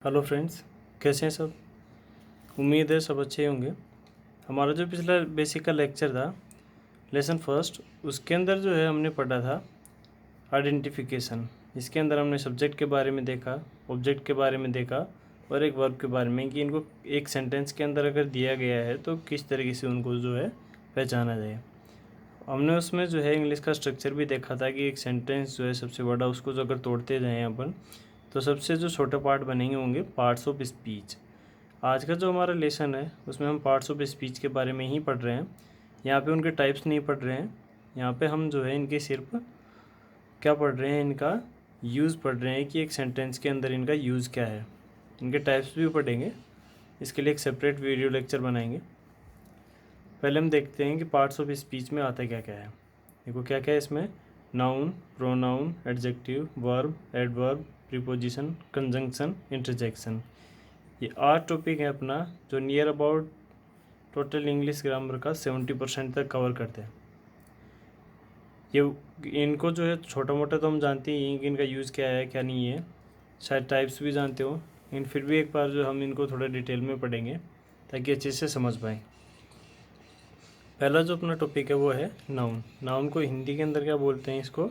Hello friends, कैसे हैं सब। उम्मीद है सब अच्छे होंगे। हमारा जो पिछला बेसिक का लेक्चर था, लेसन फर्स्ट, उसके अंदर जो है हमने पढ़ा था आइडेंटिफिकेशन। इसके अंदर हमने सब्जेक्ट के बारे में देखा, ऑब्जेक्ट के बारे में देखा और एक वर्ब के बारे में कि इनको एक सेंटेंस के अंदर अगर दिया गया है तो किस तरीके से उनको जो है पहचाना जाए। हमने उसमें जो है इंग्लिश का स्ट्रक्चर भी देखा था कि एक सेंटेंस जो है सबसे बड़ा, उसको जो अगर तोड़ते जाएँ अपन तो सबसे जो छोटे पार्ट बनेंगे होंगे पार्ट्स ऑफ स्पीच। आज का जो हमारा लेसन है उसमें हम पार्ट्स ऑफ स्पीच के बारे में ही पढ़ रहे हैं। यहाँ पे उनके टाइप्स नहीं पढ़ रहे हैं, यहाँ पे हम जो है इनके सिर्फ क्या पढ़ रहे हैं, इनका यूज़ पढ़ रहे हैं कि एक सेंटेंस के अंदर इनका यूज़ क्या है। इनके टाइप्स भी पढ़ेंगे, इसके लिए एक सेपरेट वीडियो लेक्चर बनाएंगे। पहले हम देखते हैं कि पार्ट्स ऑफ स्पीच में आता क्या क्या है। देखो क्या क्या है इसमें, noun, pronoun, adjective, verb, adverb, preposition, conjunction, interjection. ये 8 टॉपिक है अपना, जो near about total English grammar का 70% तक कवर करते हैं। ये इनको जो है छोटा मोटा तो हम जानते ही हैं कि इनका यूज़ क्या है क्या नहीं है, शायद टाइप्स भी जानते हो, लेकिन फिर भी एक बार जो हम इनको थोड़ा डिटेल में पढ़ेंगे ताकि अच्छे से समझ पाएँ। पहला जो अपना टॉपिक है वो है नाउन। नाउन को हिंदी के अंदर क्या बोलते हैं, इसको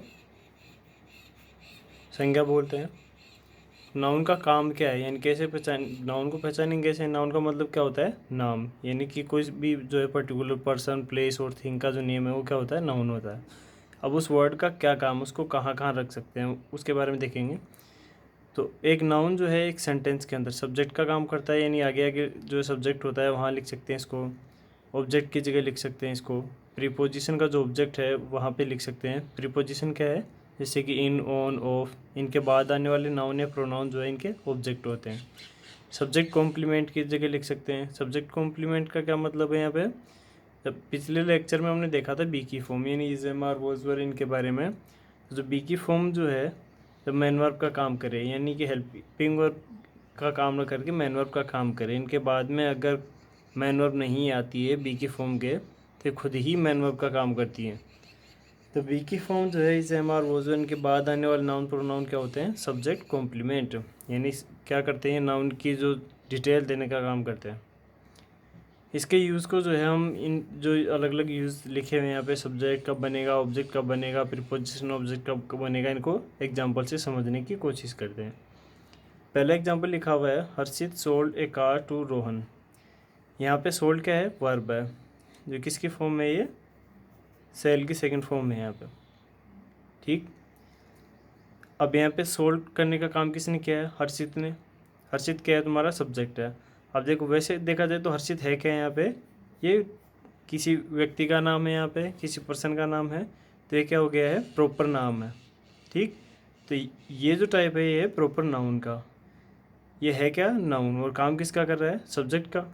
संज्ञा बोलते हैं। नाउन का काम क्या है, यानी कैसे पहचान, नाउन को पहचानेंगे कैसे। नाउन का मतलब क्या होता है, नाम, यानी कि कोई भी जो है पर्टिकुलर पर्सन, प्लेस और थिंग का जो नेम है वो क्या होता है, नाउन होता है। अब उस वर्ड का क्या काम, उसको कहाँ कहाँ रख सकते हैं उसके बारे में देखेंगे। तो एक नाउन जो है एक सेंटेंस के अंदर सब्जेक्ट का काम करता है, यानी आगे आगे जो सब्जेक्ट होता है वहाँ लिख सकते हैं इसको, ऑब्जेक्ट की जगह लिख सकते हैं इसको। प्रीपोजिशन का जो ऑब्जेक्ट है वहाँ पे लिख सकते हैं। प्रीपोजिशन क्या है, जैसे कि इन, ऑन, ऑफ, इनके बाद आने वाले नाउन या प्रोनाउन जो है इनके ऑब्जेक्ट होते हैं। सब्जेक्ट कॉम्प्लीमेंट की जगह लिख सकते हैं। सब्जेक्ट कॉम्प्लीमेंट का क्या मतलब है यहाँ पे, जब पिछले लेक्चर में हमने देखा था बी की फॉर्म, यानी इज, एम, आर, वॉज, वर, इनके बारे में। तो जो बी की फॉर्म जो है जब मैन वर्ब का काम करे, यानी कि हेल्पिंग वर्ब का काम न करके मैन वर्ब का काम करे, इनके बाद में अगर मैन वर्ब नहीं आती है बी की फॉर्म के, तो खुद ही मैन वर्ब का काम करती है। तो बी की फॉर्म जो है इस, एम, आर, वॉज, वर, इनके बाद आने वाले नाउन प्रोनाउन क्या होते हैं, सब्जेक्ट कॉम्प्लीमेंट, यानी क्या करते हैं, नाउन की जो डिटेल देने का काम करते हैं। इसके यूज़ को जो है हम इन जो अलग अलग यूज़ लिखे हुए हैं यहाँ पे, सब्जेक्ट कब बनेगा, ऑब्जेक्ट कब बनेगा, प्रीपोजिशन ऑब्जेक्ट कब बनेगा, इनको एग्जांपल से समझने की कोशिश करते हैं। पहला एग्जांपल लिखा हुआ है, Harshit sold a car to Rohan. यहाँ पे सोल्ड क्या है, वर्ब है, जो किसकी फॉर्म में, ये सेल की सेकंड फॉर्म में है यहाँ पे। ठीक, अब यहाँ पे सोल्ड करने का काम किसने किया है, हर्षित ने। हर्षित क्या है, तुम्हारा सब्जेक्ट है। अब देखो वैसे देखा जाए तो हर्षित है क्या यहाँ पे, ये किसी व्यक्ति का नाम है, यहाँ पे किसी पर्सन का नाम है, तो ये क्या हो गया है, प्रॉपर नाम है। ठीक, तो ये जो टाइप है ये है प्रॉपर नाउन का, ये है क्या, नाउन, और काम किसका कर रहा है, सब्जेक्ट का।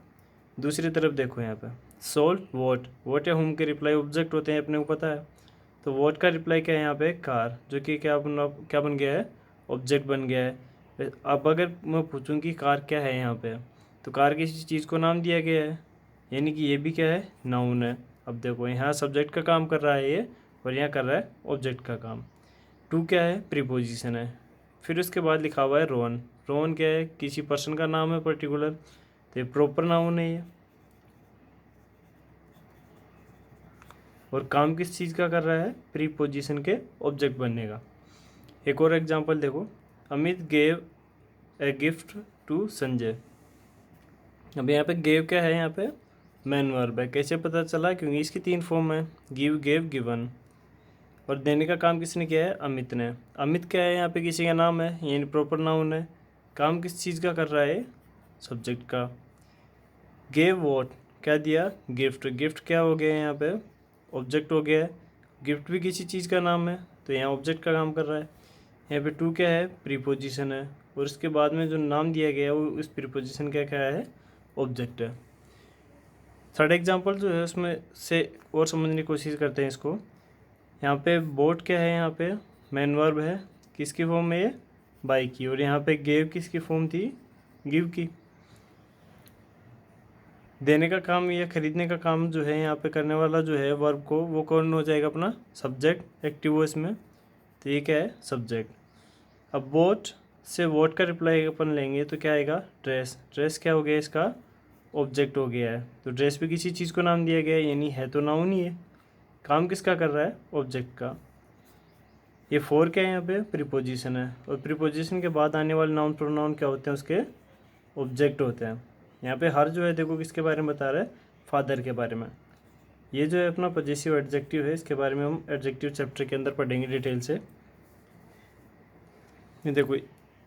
दूसरी तरफ देखो यहाँ पे, सोल्ड वॉट, वॉट या होम के रिप्लाई ऑब्जेक्ट होते हैं, अपने को पता है। तो वॉट का रिप्लाई क्या है यहाँ पे, कार, जो कि क्या बन गया है, ऑब्जेक्ट बन गया है। अब अगर मैं पूछूं कि कार क्या है यहाँ पे, तो कार किसी चीज़ को नाम दिया गया है, यानी कि ये भी क्या है, नाउन है। अब देखो यहाँ सब्जेक्ट का काम कर रहा है ये, और यहाँ कर रहा है ऑब्जेक्ट का काम। टू क्या है, प्रीपोजिशन है। फिर उसके बाद लिखा हुआ है रोहन। रोहन क्या है, किसी पर्सन का नाम है पर्टिकुलर, तो ये प्रॉपर नाउन है ये। और काम किस चीज़ का कर रहा है, प्रीपोजिशन के ऑब्जेक्ट बनने का। एक और एग्जांपल देखो, Amit gave a gift to Sanjay. अब यहाँ पे गेव क्या है, यहाँ पे मैन वर्ब है। कैसे पता चला, क्योंकि इसकी 3 फॉर्म है, गिव, गेव, गिवन। और देने का काम किसने किया है, अमित ने। अमित क्या है, यहाँ पे किसी का नाम है, यानी प्रॉपर नाउन है। काम किस चीज़ का कर रहा है, सब्जेक्ट का। गेव वॉट, क्या दिया, गिफ्ट। गिफ्ट क्या हो गया यहाँ पे, ऑब्जेक्ट हो गया है। गिफ्ट भी किसी चीज़ का नाम है, तो यहाँ ऑब्जेक्ट का काम कर रहा है। यहाँ पे टू क्या है, प्रीपोजिशन है, और उसके बाद में जो नाम दिया गया है वो उस प्रीपोजिशन का क्या है, ऑब्जेक्ट है। थर्ड एग्जांपल जो है उसमें से और समझने की कोशिश करते हैं इसको। यहाँ पे बोट क्या है, यहाँ पे मैन वर्ब है, किसकी फॉर्म में, ये बाई की। और यहाँ पे गेव किसकी फॉर्म थी, गिव की। देने का काम या खरीदने का काम जो है यहाँ पे करने वाला जो है वर्ब को, वो कौन हो जाएगा, अपना सब्जेक्ट, एक्टिव वॉइस में। तो ये क्या है, सब्जेक्ट। अब बोट से व्हाट का रिप्लाई अपन लेंगे तो क्या आएगा, ड्रेस। ड्रेस क्या हो गया, इसका ऑब्जेक्ट हो गया है। तो ड्रेस भी किसी चीज़ को नाम दिया गया है, यानी है तो नाउन ही है। काम किसका कर रहा है, ऑब्जेक्ट का। ये फोर क्या है, यहाँ पे प्रीपोजिशन है, और प्रीपोजिशन के बाद आने वाले नाउन प्रोनाउन क्या होते हैं, उसके ऑब्जेक्ट होते हैं। यहाँ पे हर जो है देखो किसके बारे में बता रहा है, फादर के बारे में। ये जो है अपना पॉजेसिव एडजेक्टिव है, इसके बारे में हम एडजेक्टिव चैप्टर के अंदर पढ़ेंगे डिटेल से। ये देखो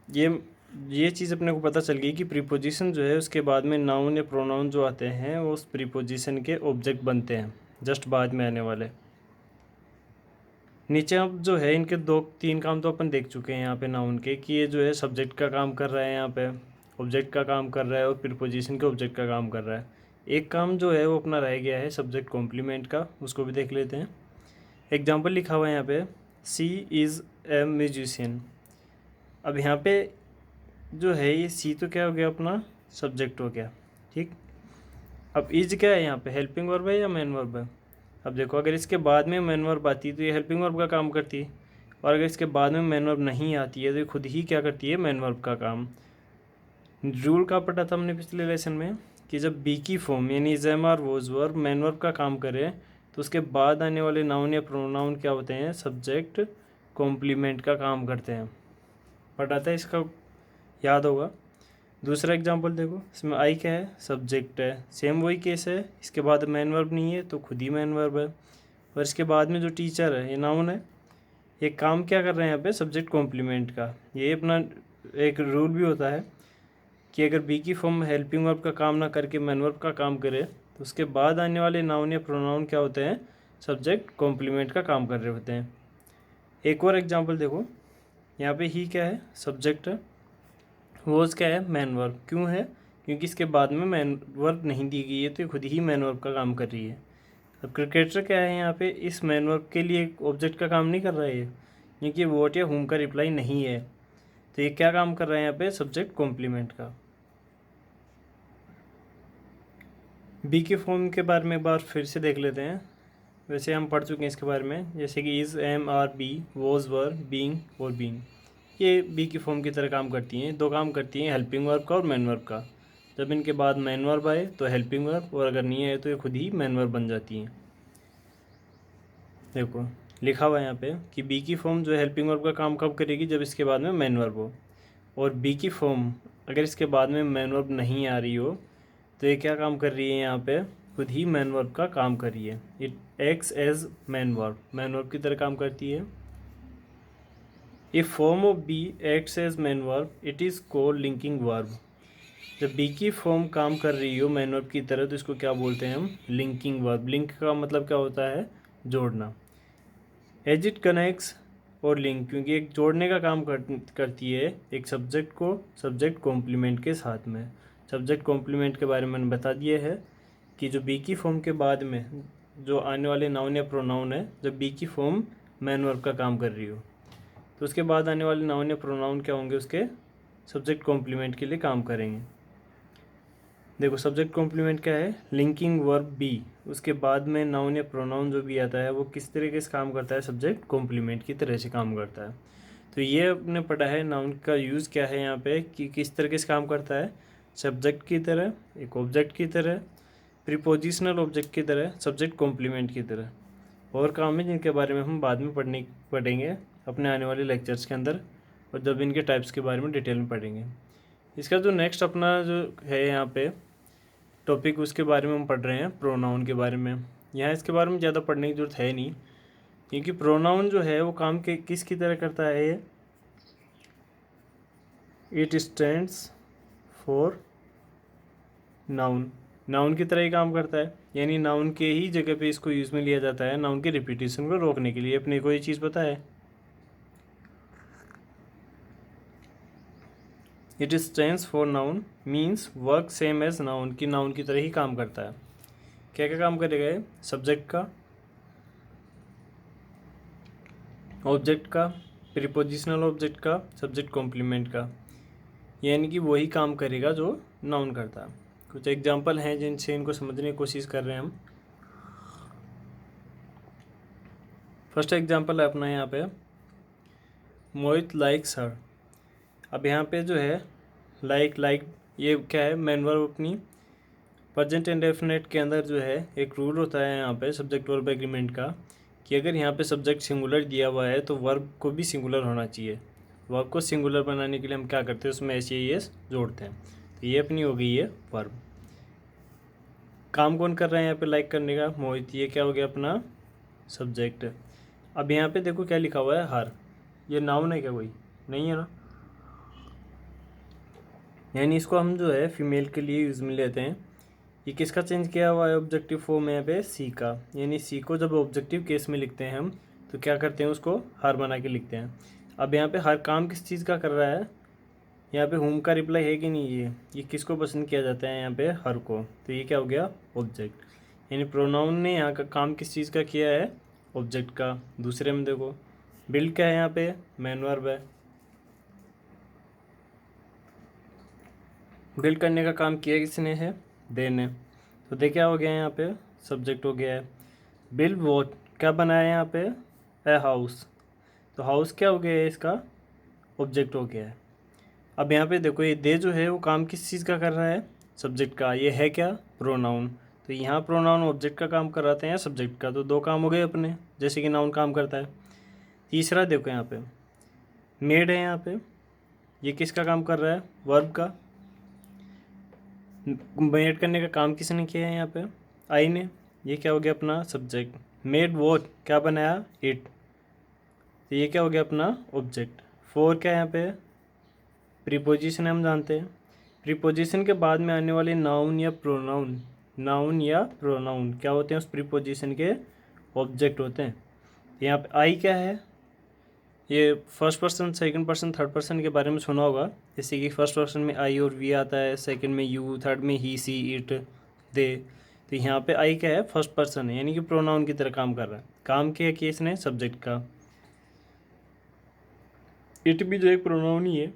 ये चीज़ अपने को पता चल गई कि प्रीपोजिशन जो है उसके बाद में नाउन या प्रोनाउन जो आते हैं वो उस प्रीपोजिशन के ऑब्जेक्ट बनते हैं, जस्ट बाद में आने वाले। नीचे अब जो है इनके दो तीन काम तो अपन देख चुके हैं यहाँ पे नाउन के, कि ये जो है सब्जेक्ट का काम कर रहा है, यहाँ पे ऑब्जेक्ट का काम कर रहा है, और प्रीपोजिशन के ऑब्जेक्ट का काम कर रहा है। एक काम जो है वो अपना रह गया है सब्जेक्ट कॉम्प्लीमेंट का, उसको भी देख लेते हैं। एग्जाम्पल लिखा हुआ है यहाँ पे, सी इज़ ए म्यूजिशियन। अब यहाँ पे जो है ये सी तो क्या हो गया, अपना सब्जेक्ट हो गया, ठीक। अब इज क्या है यहाँ पे, हेल्पिंग वर्ब है या मेन वर्ब है। अब देखो अगर इसके बाद में मेन वर्ब आती है तो ये हेल्पिंग वर्ब का काम करती है, और अगर इसके बाद में मेन वर्ब नहीं आती है तो ये खुद ही क्या करती है, मेन वर्ब का काम। रूल का पढ़ा था हमने पिछले लेसन में कि जब बी की फॉर्म यानी is am are was verb main verb का काम करे तो उसके बाद आने वाले नाउन या प्रोनाउन क्या होते हैं, सब्जेक्ट कॉम्प्लीमेंट का काम करते हैं। पढ़ा था, इसका याद होगा। दूसरा एग्जांपल देखो, इसमें आई क्या है, सब्जेक्ट है। सेम वही केस है, इसके बाद मेन वर्ब नहीं है तो खुद ही मेन वर्ब है। और इसके बाद में जो टीचर है ये नाउन है। ये काम क्या कर रहे हैं यहाँ पे, सब्जेक्ट कॉम्प्लीमेंट का। ये अपना एक रूल भी होता है कि अगर बी की फॉर्म हेल्पिंग वर्ब का काम ना करके मेन वर्ब का काम करे तो उसके बाद आने वाले नाउन या प्रोनाउन क्या होते हैं, सब्जेक्ट कॉम्प्लीमेंट का काम कर रहे होते हैं। एक और एग्जांपल देखो, यहाँ पे ही क्या है, सब्जेक्ट है। वॉज क्या है, मैन वर्ब। क्यों है, क्योंकि इसके बाद में मैन वर्ब नहीं दी गई है तो ये खुद ही मैन वर्ब का काम कर रही है। अब क्रिकेटर क्या है, यहाँ पे इस मैन वर्ब के लिए ऑब्जेक्ट का काम नहीं कर रहा है ये, क्योंकि वोट या हुम का रिप्लाई नहीं है। तो ये क्या काम कर रहा है यहाँ पे, सब्जेक्ट कॉम्प्लीमेंट का। बी के फॉर्म के बारे में एक बार फिर से देख लेते हैं। वैसे हम पढ़ चुके हैं इसके बारे में, जैसे कि is, am, are, be, was, were, being और बीन। ये बी की फॉर्म की तरह काम करती हैं। दो काम करती हैं, हेल्पिंग वर्ब का और मैन वर्ब का। जब इनके बाद मैन वर्ब आए तो हेल्पिंग वर्ब, और अगर नहीं आए तो ये खुद ही मैन वर्ब बन जाती हैं। देखो लिखा हुआ है यहाँ पे कि बी की फॉर्म जो है हेल्पिंग वर्ब का काम कब करेगी, जब इसके बाद में मैन वर्ब हो। और बी की फॉर्म अगर इसके बाद में मैन वर्ब नहीं आ रही हो तो ये क्या काम कर रही है, यहाँ पे खुद ही मैन वर्ब का काम कर रही है। It acts as main verb की तरह काम करती है। If form of be acts as main verb it is called linking verb. जब बी की फॉर्म काम कर रही हो मैन वर्ब की तरह तो इसको क्या बोलते हैं हम, लिंकिंग वर्ब। लिंक का मतलब क्या होता है, जोड़ना। एज इट कनेक्ट्स और लिंक, क्योंकि एक जोड़ने का काम करती है एक सब्जेक्ट को सब्जेक्ट कॉम्प्लीमेंट के साथ में। सब्जेक्ट कॉम्प्लीमेंट के बारे में मैंने बता दिया है कि जो बी की फॉर्म के बाद में जो आने वाले नाउन या प्रोनाउन है, जब बी की फॉर्म मैन वर्ब का काम कर रही हो तो उसके बाद आने वाले नाउन या प्रोनाउन क्या होंगे, उसके सब्जेक्ट कॉम्प्लीमेंट के लिए काम करेंगे। देखो सब्जेक्ट कॉम्प्लीमेंट क्या है, लिंकिंग वर्ब बी, उसके बाद में नाउन या प्रोनाउन जो भी आता है वो किस तरीके से काम करता है, सब्जेक्ट कॉम्प्लीमेंट की तरह से काम करता है। तो ये आपने पढ़ा है नाउन का यूज़ क्या है यहाँ पे, कि किस तरीके से काम करता है, सब्जेक्ट की तरह, एक ऑब्जेक्ट की तरह, प्रीपोजिशनल ऑब्जेक्ट की तरह, सब्जेक्ट कॉम्प्लीमेंट की तरह। और काम है जिनके बारे में हम बाद में पढ़ेंगे अपने आने वाले लेक्चर्स के अंदर, और जब इनके टाइप्स के बारे में डिटेल में पढ़ेंगे। इसका जो नेक्स्ट अपना जो है यहाँ पे टॉपिक, उसके बारे में हम पढ़ रहे हैं प्रोनाउन के बारे में। यहाँ इसके बारे में ज़्यादा पढ़ने की जरूरत है नहीं, क्योंकि प्रोनाउन जो है वो काम के किसकी तरह करता है, it stands for noun. Noun की तरह ही काम करता है, यानी नाउन के ही जगह पे इसको यूज़ में लिया जाता है, नाउन के रिपीटेशन को रोकने के लिए। अपने को ये चीज़ पता है, it stands for noun means work same as noun, की नाउन की तरह ही काम करता है। क्या क्या काम करेगा ये, सब्जेक्ट का, ऑब्जेक्ट का, प्रीपोजिशनल ऑब्जेक्ट का, सब्जेक्ट कॉम्प्लीमेंट का, यानी कि वही काम करेगा जो नाउन करता है। कुछ एग्जांपल हैं जिनसे इनको समझने की कोशिश कर रहे हैं हम। फर्स्ट एग्जांपल है अपना यहाँ पे, मोहित लाइक्स हर। अब यहाँ पे जो है लाइक ये क्या है, मेन वर्ब अपनी प्रेजेंट इंडेफिनिट के अंदर जो है एक रूल होता है यहाँ पे सब्जेक्ट वर्ब एग्रीमेंट का, कि अगर यहाँ पे सब्जेक्ट सिंगुलर दिया हुआ है तो वर्ब को भी सिंगुलर होना चाहिए। वर्ब को सिंगुलर बनाने के लिए हम क्या करते हैं, उसमें एस एस जोड़ते हैं। तो ये अपनी हो गई है वर्ब। काम कौन कर रहा है यहाँ पे लाइक करने का, मोहित। ये क्या हो गया अपना सब्जेक्ट। अब यहाँ पे देखो क्या लिखा हुआ है, हर। ये नाउन है क्या, कोई नहीं है ना, यानी इसको हम जो है फीमेल के लिए यूज़ में लेते हैं। ये किसका चेंज किया हुआ है ऑब्जेक्टिव फॉर्म में, यहाँ पे सी का। यानी सी को जब ऑब्जेक्टिव केस में लिखते हैं हम तो क्या करते हैं, उसको हर बना के लिखते हैं। अब यहाँ पे हर काम किस चीज़ का कर रहा है, यहाँ पे होम का रिप्लाई है कि नहीं, ये किसको पसंद किया जाता है यहाँ पे, हर को। तो ये क्या हो गया ऑब्जेक्ट। यानी प्रोनाउन ने यहाँ का काम किस चीज़ का किया है, ऑब्जेक्ट का। दूसरे में देखो बिल्ड क्या है, यहाँ पे मेन वर्ब है। बिल्ड करने का काम किया किसने है, दे ने। तो दे क्या हो गया यहाँ पे, सब्जेक्ट हो गया है। बिल्ड वॉट क्या बनाया है यहाँ पे, ए हाउस। तो हाउस क्या हो गया है, इसका ऑब्जेक्ट हो गया है। अब यहाँ पे देखो ये दे जो है वो काम किस चीज़ का कर रहा है, सब्जेक्ट का। ये है क्या, प्रोनाउन। तो यहाँ प्रोनाउन ऑब्जेक्ट का काम कराते हैं सब्जेक्ट का, तो दो काम हो गए अपने, जैसे कि नाउन काम करता है। तीसरा देखो यहाँ पे मेड है, यहाँ पे ये किसका काम कर रहा है, वर्ब का। मेड करने का काम किसने किया है यहाँ पे, आई ने। ये क्या हो गया अपना सब्जेक्ट। मेड वॉट क्या बनाया, इट। तो ये क्या हो गया अपना ऑब्जेक्ट। फोर क्या है यहाँ पे, प्रीपोजिशन हम जानते हैं। प्रीपोजिशन के बाद में आने वाले नाउन या प्रोनाउन, नाउन या प्रोनाउन क्या होते हैं, उस प्रीपोजिशन के ऑब्जेक्ट होते हैं। यहाँ पे आई क्या है, ये first person, second person, third person के बारे में सुना होगा। जैसे कि फर्स्ट पर्सन में आई और वी आता है, सेकंड में यू, थर्ड में ही, सी, इट, दे। तो यहाँ पे आई क्या है, फर्स्ट पर्सन है, यानी कि प्रोनाउन की तरह काम कर रहा है। काम किया कि इसने सब्जेक्ट का। इट भी जो एक प्रोनाउन ही है,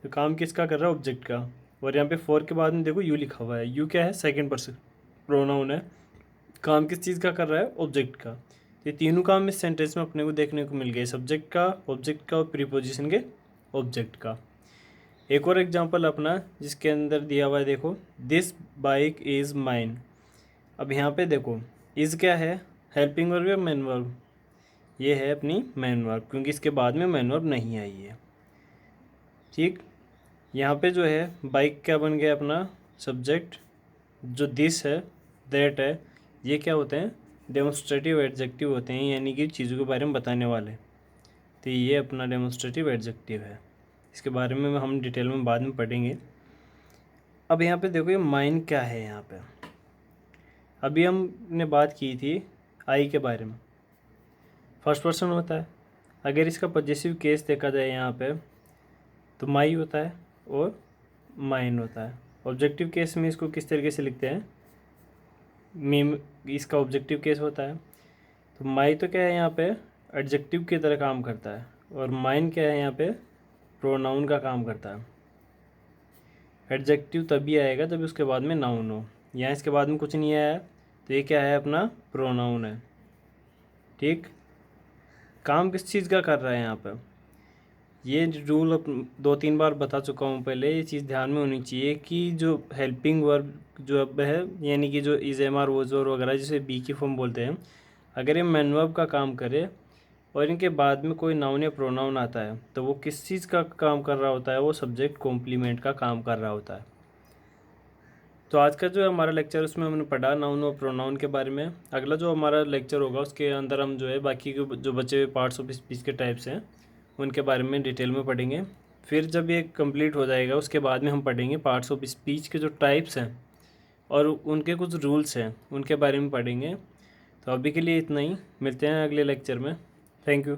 तो काम किसका कर रहा है, ऑब्जेक्ट का। और यहाँ पे फोर के बाद में देखो यू लिखा हुआ है, यू क्या है, सेकंड पर्सन प्रोनाउन है। काम किस चीज़ का कर रहा है, ऑब्जेक्ट का। ये तीनों काम इस सेंटेंस में अपने को देखने को मिल गए, सब्जेक्ट का, ऑब्जेक्ट का और प्रीपोजिशन के ऑब्जेक्ट का। एक और एग्जांपल अपना जिसके अंदर दिया हुआ है, देखो दिस बाइक इज़ माइन। अब यहाँ पे देखो इज़ क्या है, हेल्पिंग वर्ब या मेन वर्ब। ये है अपनी मेन वर्ब, क्योंकि इसके बाद में मेन वर्ब नहीं आई है। ठीक, यहाँ पे जो है बाइक क्या बन गया अपना सब्जेक्ट। जो दिस है, दैट है, ये क्या होते हैं, डेमोन्स्ट्रेटिव एडजेक्टिव होते हैं, यानी कि चीज़ों के बारे में बताने वाले। तो ये अपना डेमोन्स्ट्रेटिव एडजेक्टिव है। इसके बारे में हम डिटेल में बाद में पढ़ेंगे। अब यहाँ पे देखो ये माइन क्या है। यहाँ पे अभी हमने बात की थी आई के बारे में, फर्स्ट पर्सन होता है। अगर इसका पॉजेसिव केस देखा जाए यहाँ पे तो माई होता है और माइन होता है। ऑब्जेक्टिव केस में इसको किस तरीके से लिखते हैं, मीम, इसका ऑब्जेक्टिव केस होता है। तो माई तो क्या है यहाँ पे, एडजेक्टिव की तरह काम करता है, और माइन क्या है यहाँ पे, प्रोनाउन का काम करता है। एडजेक्टिव तभी आएगा जब उसके बाद में नाउन हो। यहाँ इसके बाद में कुछ नहीं आया, तो ये क्या है अपना प्रोनाउन है। ठीक, काम किस चीज़ का कर रहा है यहाँ पे, ये रूल दो तीन बार बता चुका हूँ पहले। ये चीज़ ध्यान में होनी चाहिए कि जो हेल्पिंग वर्ब जो अब है, यानी कि जो इज़, एम, आर, वोज और वगैरह जिसे बी की फॉर्म बोलते हैं, अगर ये मेन वर्ब का काम करे और इनके बाद में कोई नाउन या प्रोनाउन आता है तो वो किस चीज़ का काम कर रहा होता है, वो सब्जेक्ट कॉम्प्लीमेंट का काम कर रहा होता है। तो आज का जो हमारा लेक्चर उसमें हमने पढ़ा नाउन और प्रोनाउन के बारे में। अगला जो हमारा लेक्चर होगा उसके अंदर हम जो है बाकी के जो बचे हुए पार्ट्स ऑफ स्पीच के टाइप्स हैं उनके बारे में डिटेल में पढ़ेंगे। फिर जब ये कंप्लीट हो जाएगा उसके बाद में हम पढ़ेंगे पार्ट्स ऑफ स्पीच के जो टाइप्स हैं और उनके कुछ रूल्स हैं उनके बारे में पढ़ेंगे। तो अभी के लिए इतना ही, मिलते हैं अगले लेक्चर में। Thank you.